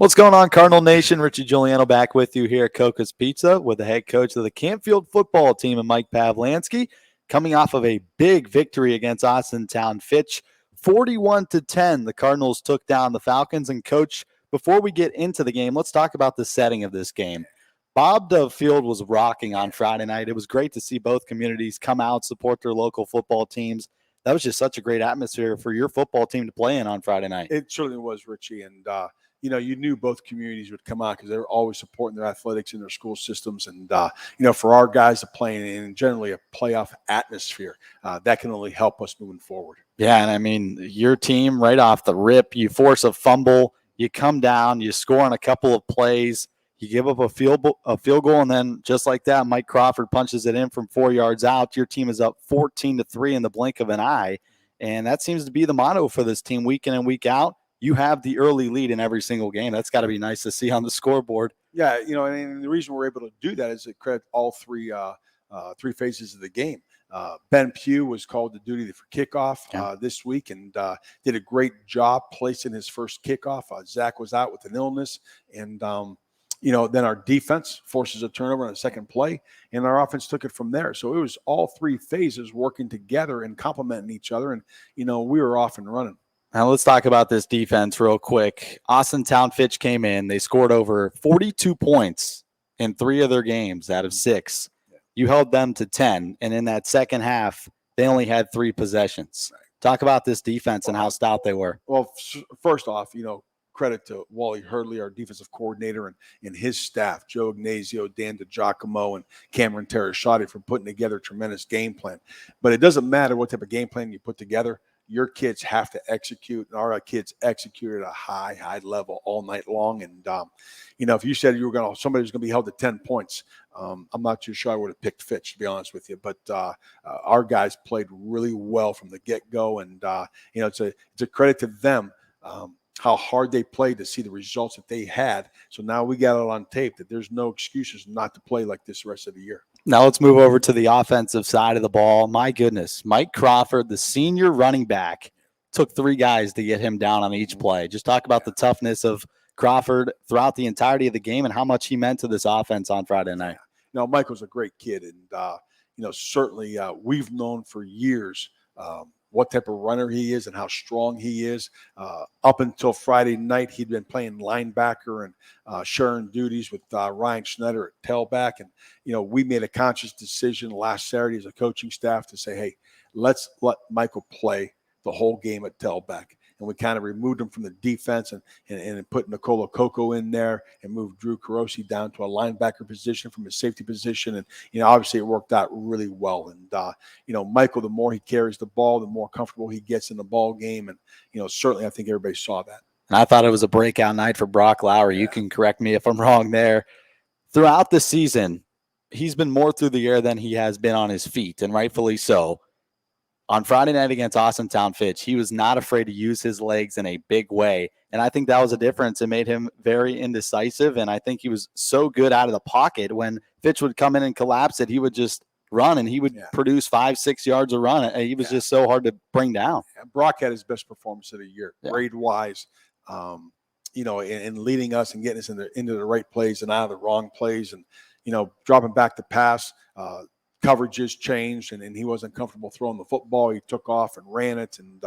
What's going on, Cardinal Nation? Richie Juliano back with you here at Cocca's Pizza with the head coach of the Canfield football team, and Mike Pavlansky, coming off of a big victory against Austintown Fitch, 41-10. The Cardinals took down the Falcons. And Coach, before we get into the game, let's talk about the setting of this game. Bob Dove Field was rocking on Friday night. It was great to see both communities come out, support their local football teams. That was just such a great atmosphere for your football team to play in on Friday night. It certainly was, Richie. And, you knew both communities would come out because they were always supporting their athletics in their school systems. And, for our guys to play in generally a playoff atmosphere, that can only help us moving forward. Yeah, and I mean, your team right off the rip, you force a fumble, you come down, you score on a couple of plays, you give up a field goal, and then just like that, Mike Crawford punches it in from 4 yards out. Your team is up 14-3 in the blink of an eye, and that seems to be the motto for this team week in and week out. You have the early lead in every single game. That's got to be nice to see on the scoreboard. Yeah, and the reason we're able to do that is to credit all three phases of the game. Ben Pugh was called to duty for kickoff this week and did a great job placing his first kickoff. Zach was out with an illness, and then our defense forces a turnover on a second play, and our offense took it from there. So it was all three phases working together and complementing each other, and we were off and running. Now let's talk about this defense real quick. Austintown Fitch came in. They scored over 42 points in 3 of their games out of 6. You held them to 10, and in that second half, they only had 3 possessions. Right. Talk about this defense and how stout they were. Well, first off, credit to Wally Hurdley, our defensive coordinator, and his staff, Joe Ignazio, Dan DiGiacomo, and Cameron Terrashotti, for putting together a tremendous game plan. But it doesn't matter what type of game plan you put together. Your kids have to execute, and our kids execute at a high level all night long. And, if you said somebody was going to be held to 10 points, I'm not too sure I would have picked Fitch, to be honest with you. But our guys played really well from the get-go, and, it's a credit to them how hard they played to see the results that they had. So now we got it on tape that there's no excuses not to play like this the rest of the year. Now let's move over to the offensive side of the ball. My goodness, Mike Crawford, the senior running back, took 3 guys to get him down on each play. Just talk about the toughness of Crawford throughout the entirety of the game and how much he meant to this offense on Friday night. Michael's a great kid, and certainly we've known for years what type of runner he is and how strong he is. Up until Friday night, he'd been playing linebacker and sharing duties with Ryan Schneider at tailback. And, we made a conscious decision last Saturday as a coaching staff to say, hey, let's let Michael play the whole game at tailback. And we kind of removed him from the defense and put Nicola Coco in there and moved Drew Carosi down to a linebacker position from a safety position. And, obviously it worked out really well. And, Michael, the more he carries the ball, the more comfortable he gets in the ball game. And, certainly I think everybody saw that. And I thought it was a breakout night for Brock Lowry. Yeah. You can correct me if I'm wrong there. Throughout the season, he's been more through the air than he has been on his feet, and rightfully so. On Friday night against Austintown Fitch, he was not afraid to use his legs in a big way. And I think that was a difference. It made him very indecisive. And I think he was so good out of the pocket. When Fitch would come in and collapse it, he would just run, and he would produce 5-6 yards a run. He was just so hard to bring down. Brock had his best performance of the year, grade-wise, in leading us and getting us into the right plays and out of the wrong plays. And, dropping back the pass, coverages changed, and he wasn't comfortable throwing the football. He took off and ran it. And,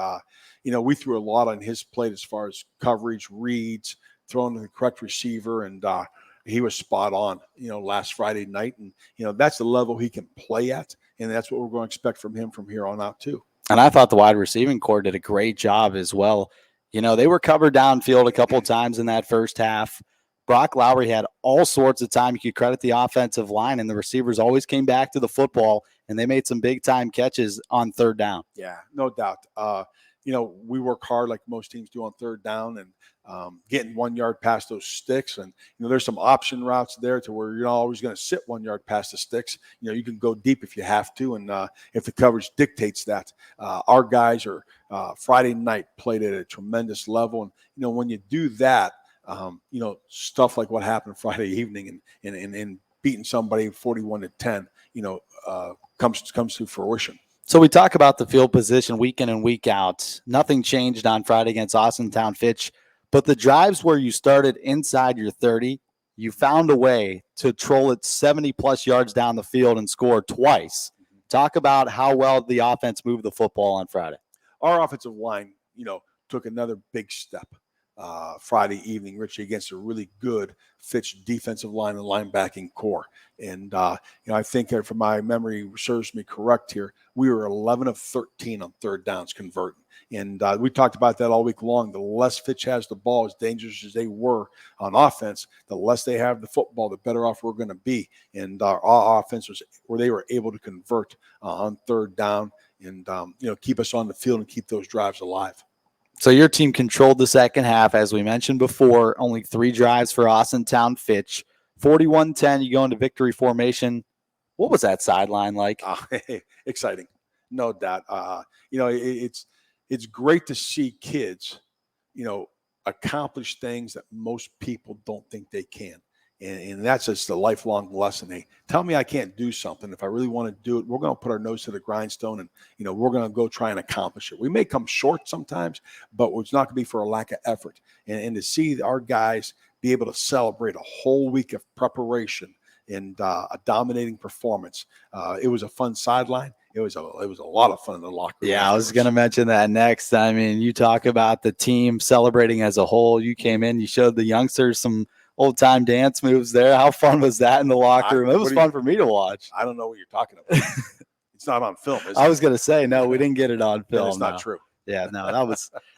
we threw a lot on his plate as far as coverage, reads, throwing to the correct receiver. And he was spot on, last Friday night. And, that's the level he can play at. And that's what we're going to expect from him from here on out too. And I thought the wide receiving corps did a great job as well. They were covered downfield a couple of times in that first half. Brock Lowry had all sorts of time. You could credit the offensive line, and the receivers always came back to the football, and they made some big-time catches on third down. Yeah, no doubt. We work hard like most teams do on third down and getting 1 yard past those sticks. And, there's some option routes there to where you're not always going to sit 1 yard past the sticks. You can go deep if you have to, and if the coverage dictates that. Our guys are Friday night played at a tremendous level. And, when you do that, stuff like what happened Friday evening and beating somebody 41-10, comes to fruition. So we talk about the field position week in and week out. Nothing changed on Friday against Austintown Fitch. But the drives where you started inside your 30, you found a way to troll it 70-plus yards down the field and score twice. Talk about how well the offense moved the football on Friday. Our offensive line, took another big step Friday evening, Richie, against a really good Fitch defensive line and linebacking core. And, I think if my memory serves me correct here, we were 11 of 13 on third downs converting. And we talked about that all week long. The less Fitch has the ball, as dangerous as they were on offense, the less they have the football, the better off we're going to be. And our offense was where they were able to convert on third down and, keep us on the field and keep those drives alive. So your team controlled the second half, as we mentioned before, only 3 drives for Austintown Fitch. 41-10, you go into victory formation. What was that sideline like? Exciting, no doubt. It's great to see kids, accomplish things that most people don't think they can. And that's just a lifelong lesson. Hey, tell me I can't do something. If I really want to do it, we're going to put our nose to the grindstone and, we're going to go try and accomplish it. We may come short sometimes, but it's not going to be for a lack of effort. And to see our guys be able to celebrate a whole week of preparation and a dominating performance, it was a fun sideline. It was a lot of fun in the locker room. Yeah, I was going to mention that next. I mean, you talk about the team celebrating as a whole. You came in, you showed the youngsters some old-time dance moves there. How fun was that in the locker room? It was fun for me to watch. I don't know what you're talking about. It's not on film, is it? I was going to say, no, we didn't get it on film. That's not true. Yeah, no,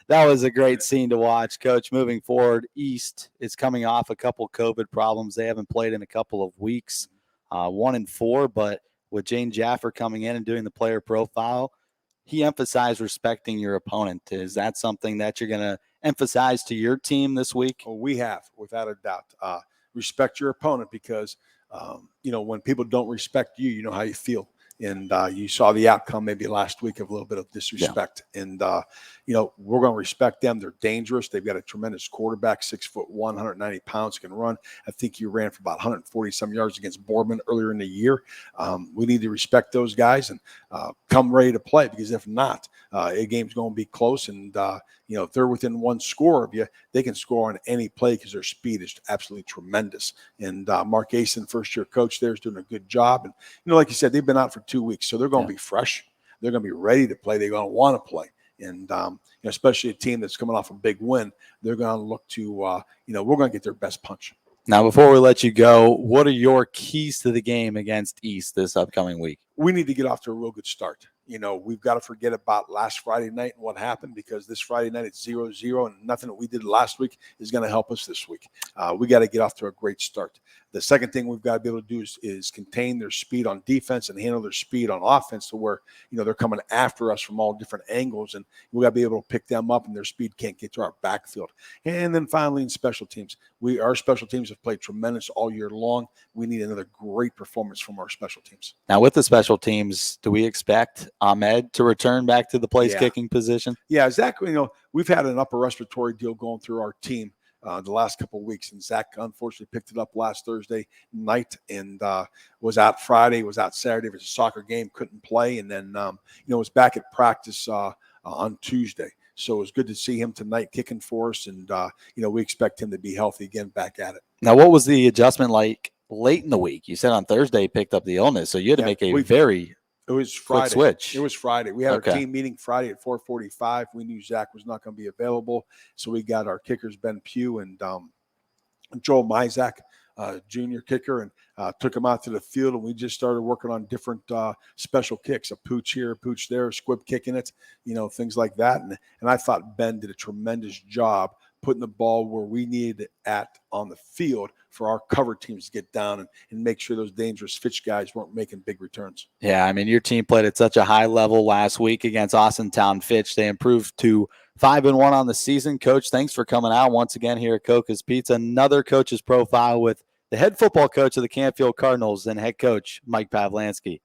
that was a great scene to watch. Coach, moving forward, East is coming off a couple COVID problems. They haven't played in a couple of weeks, 1-4, but with Jane Jaffer coming in and doing the player profile, he emphasized respecting your opponent. Is that something that you're going to emphasize to your team this week? Well, we have, without a doubt. Respect your opponent because, when people don't respect you, you know how you feel. And you saw the outcome maybe last week of a little bit of disrespect. Yeah. And, we're going to respect them. They're dangerous. They've got a tremendous quarterback, 6'1", 190 pounds, can run. I think he ran for about 140-some yards against Boardman earlier in the year. We need to respect those guys and come ready to play because if not, a game's going to be close. And, if they're within one score of you, they can score on any play because their speed is absolutely tremendous. And Mark Asen, first-year coach there, is doing a good job. And, like you said, they've been out for 2 weeks, so they're going to be fresh. They're going to be ready to play. They're going to want to play. And, especially a team that's coming off a big win, they're going to look to, we're going to get their best punch. Now, before we let you go, what are your keys to the game against East this upcoming week? We need to get off to a real good start. We've got to forget about last Friday night and what happened because this Friday night it's 0-0 and nothing that we did last week is going to help us this week. We got to get off to a great start. The second thing we've got to be able to do is contain their speed on defense and handle their speed on offense to where, they're coming after us from all different angles and we got to be able to pick them up and their speed can't get to our backfield. And then finally in special teams, our special teams have played tremendous all year long. We need another great performance from our special teams. Now with the special teams, do we expect Ahmed to return back to the place kicking position? Yeah, Zach, we've had an upper respiratory deal going through our team the last couple of weeks, and Zach unfortunately picked it up last Thursday night and was out Friday, was out Saturday. It was a soccer game, couldn't play, and then was back at practice on Tuesday. So it was good to see him tonight kicking for us, and we expect him to be healthy again, back at it. Now, what was the adjustment like late in the week? You said on Thursday he picked up the illness, so you had to make a It was Friday. Quick switch. It was Friday. We had our team meeting Friday at 4:45. We knew Zach was not going to be available, so we got our kickers Ben Pugh and Joel Mizak, junior kicker, and took him out to the field, and we just started working on different special kicks, a pooch here, a pooch there, a squib kicking it, things like that. And I thought Ben did a tremendous job putting the ball where we needed it at on the field for our cover teams to get down and make sure those dangerous Fitch guys weren't making big returns. Yeah, I mean, your team played at such a high level last week against Austintown Fitch. They improved to 5-1 on the season. Coach, thanks for coming out once again here at Cocca's Pizza. Another coach's profile with the head football coach of the Canfield Cardinals and head coach Mike Pavlansky.